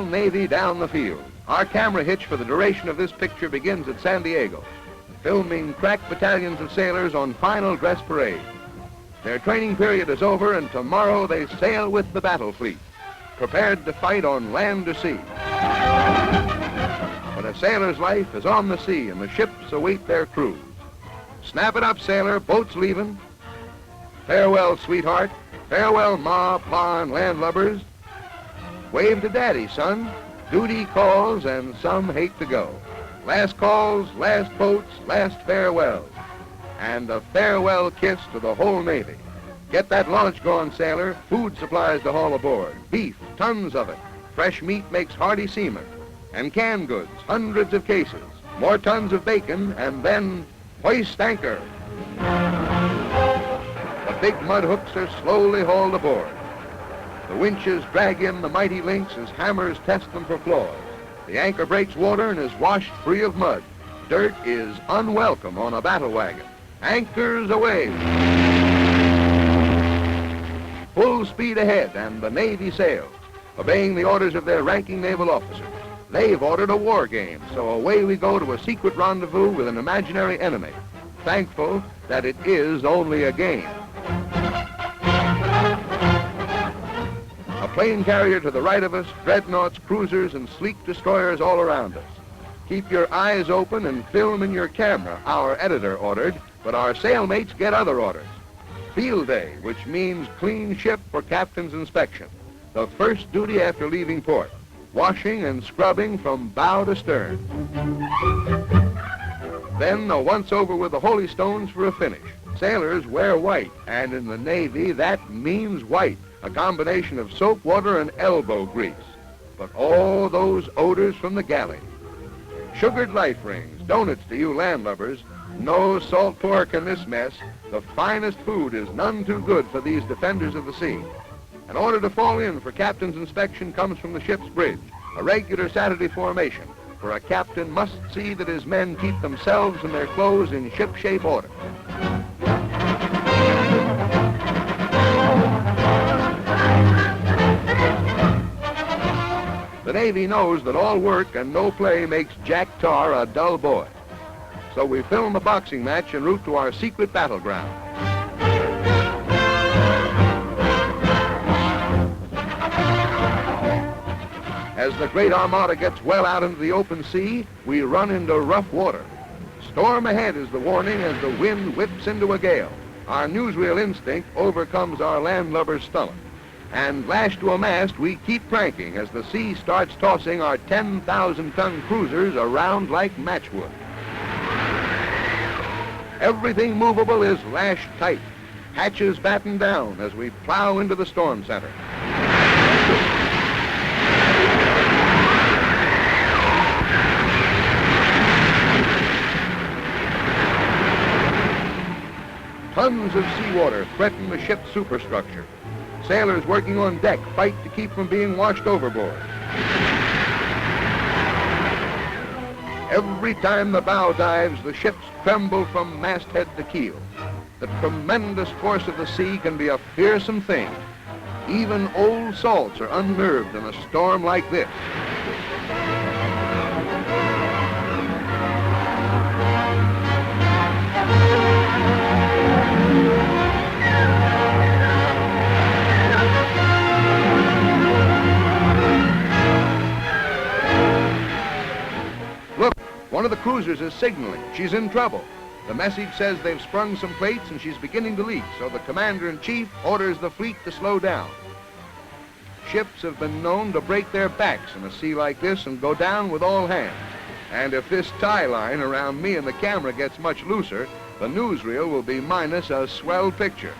Royal Navy down the field. Our camera hitch for the duration of this picture begins at San Diego, filming crack battalions of sailors on final dress parade. Their training period is over, and tomorrow they sail with the battle fleet, prepared to fight on land or sea. But a sailor's life is on the sea, and the ships await their crews. Snap it up, sailor, boat's leaving. Farewell, sweetheart. Farewell, Ma, Pa, and landlubbers. Wave to Daddy, son. Duty calls, and some hate to go. Last calls, last boats, last farewells. And a farewell kiss to the whole Navy. Get that launch going, sailor. Food supplies to haul aboard. Beef, tons of it. Fresh meat makes hearty seamen. And canned goods, hundreds of cases. More tons of bacon, and then hoist anchor. The big mud hooks are slowly hauled aboard. The winches drag in the mighty links as hammers test them for flaws. The anchor breaks water and is washed free of mud. Dirt is unwelcome on a battle wagon. Anchors away. Full speed ahead, and the Navy sails, obeying the orders of their ranking naval officers. They've ordered a war game, so away we go to a secret rendezvous with an imaginary enemy, thankful that it is only a game. A plane carrier to the right of us, dreadnoughts, cruisers, and sleek destroyers all around us. Keep your eyes open and film in your camera, our editor ordered, but our sailmates get other orders. Field day, which means clean ship for captain's inspection. The first duty after leaving port. Washing and scrubbing from bow to stern. Then a once-over with the holy stones for a finish. Sailors wear white, and in the Navy that means white, a combination of soap water and elbow grease. But all those odors from the galley. Sugared life rings, donuts to you landlubbers. No salt pork in this mess. The finest food is none too good for these defenders of the sea. An order to fall in for captain's inspection comes from the ship's bridge, a regular Saturday formation, for a captain must see that his men keep themselves and their clothes in ship-shape order. The Navy knows that all work and no play makes Jack Tar a dull boy. So we film a boxing match en route to our secret battleground. As the great armada gets well out into the open sea, we run into rough water. Storm ahead is the warning as the wind whips into a gale. Our newsreel instinct overcomes our landlubber's stomach. And lashed to a mast, we keep cranking as the sea starts tossing our 10,000-ton cruisers around like matchwood. Everything movable is lashed tight. Hatches batten down as we plow into the storm center. Tons of seawater threaten the ship's superstructure. Sailors working on deck fight to keep from being washed overboard. Every time the bow dives, the ships tremble from masthead to keel. The tremendous force of the sea can be a fearsome thing. Even old salts are unnerved in a storm like this. Look, one of the cruisers is signaling. She's in trouble. The message says they've sprung some plates and she's beginning to leak, so the commander-in-chief orders the fleet to slow down. Ships have been known to break their backs in a sea like this and go down with all hands. And if this tie line around me and the camera gets much looser, the newsreel will be minus a swell picture.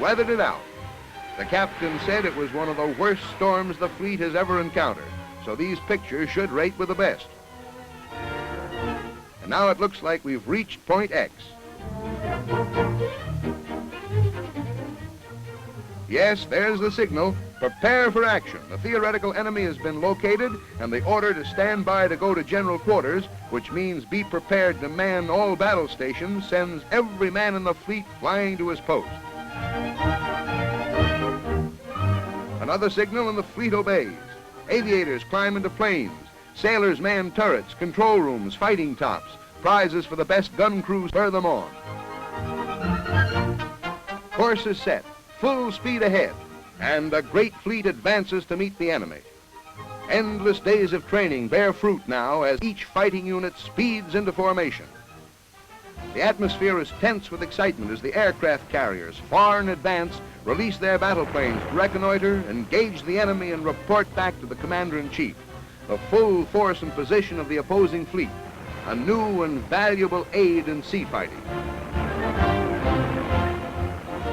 Weathered it out. The captain said it was one of the worst storms the fleet has ever encountered, so these pictures should rate with the best. And now it looks like we've reached point X. Yes, there's the signal. Prepare for action. The theoretical enemy has been located, and the order to stand by to go to general quarters, which means be prepared to man all battle stations, sends every man in the fleet flying to his post. Another signal and the fleet obeys. Aviators climb into planes. Sailors man turrets, control rooms, fighting tops. Prizes for the best gun crews spur them on. Course is set. Full speed ahead, and a great fleet advances to meet the enemy. Endless days of training bear fruit now as each fighting unit speeds into formation. The atmosphere is tense with excitement as the aircraft carriers, far in advance, release their battle planes to reconnoiter, engage the enemy, and report back to the commander-in-chief the full force and position of the opposing fleet, a new and valuable aid in sea fighting.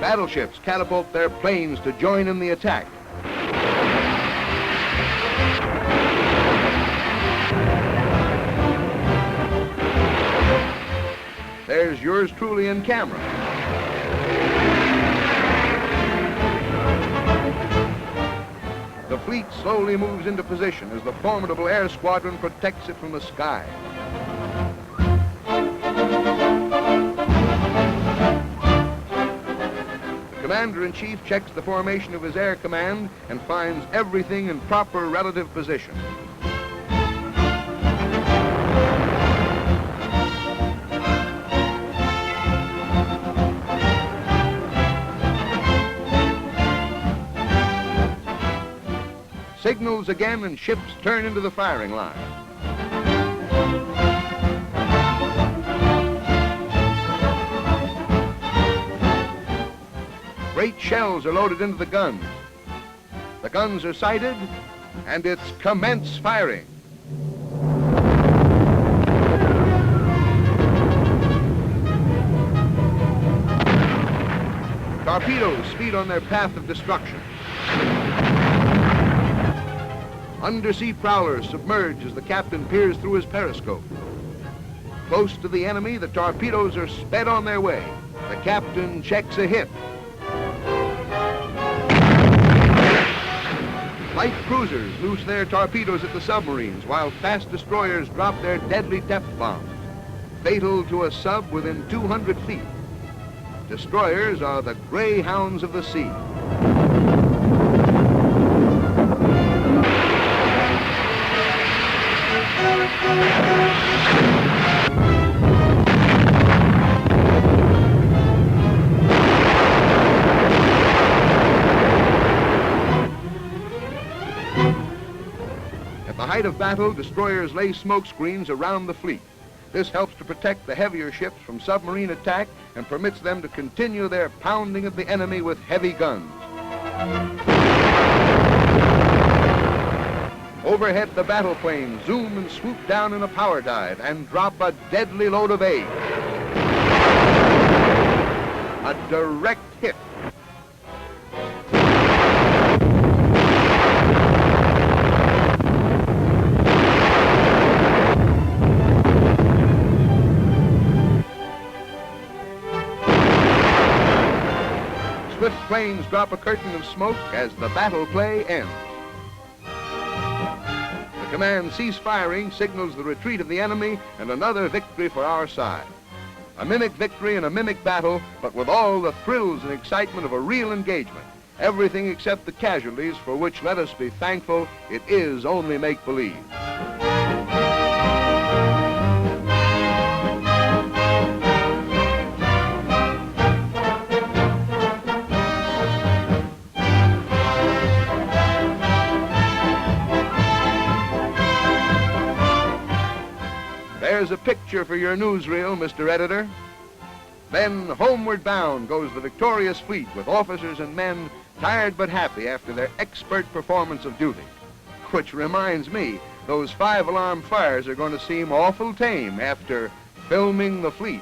Battleships catapult their planes to join in the attack. There's yours truly in camera. The fleet slowly moves into position as the formidable air squadron protects it from the sky. The commander-in-chief checks the formation of his air command and finds everything in proper relative position. Signals again and ships turn into the firing line. Great shells are loaded into the guns. The guns are sighted, and it's commence firing. Torpedoes speed on their path of destruction. Undersea prowlers submerge as the captain peers through his periscope. Close to the enemy, the torpedoes are sped on their way. The captain checks a hit. Light cruisers loose their torpedoes at the submarines, while fast destroyers drop their deadly depth bombs, fatal to a sub within 200 feet. Destroyers are the greyhounds of the sea. At the height of battle, destroyers lay smoke screens around the fleet. This helps to protect the heavier ships from submarine attack and permits them to continue their pounding of the enemy with heavy guns. Overhead, the battle planes zoom and swoop down in a power dive and drop a deadly load of aid. A direct hit. Swift planes drop a curtain of smoke as the battle play ends. The command cease firing signals the retreat of the enemy and another victory for our side. A mimic victory in a mimic battle, but with all the thrills and excitement of a real engagement. Everything except the casualties, for which, let us be thankful, it is only make-believe. There's a picture for your newsreel, Mr. Editor. Then homeward bound goes the victorious fleet with officers and men tired but happy after their expert performance of duty. Which reminds me, those 5-alarm fires are going to seem awful tame after filming the fleet.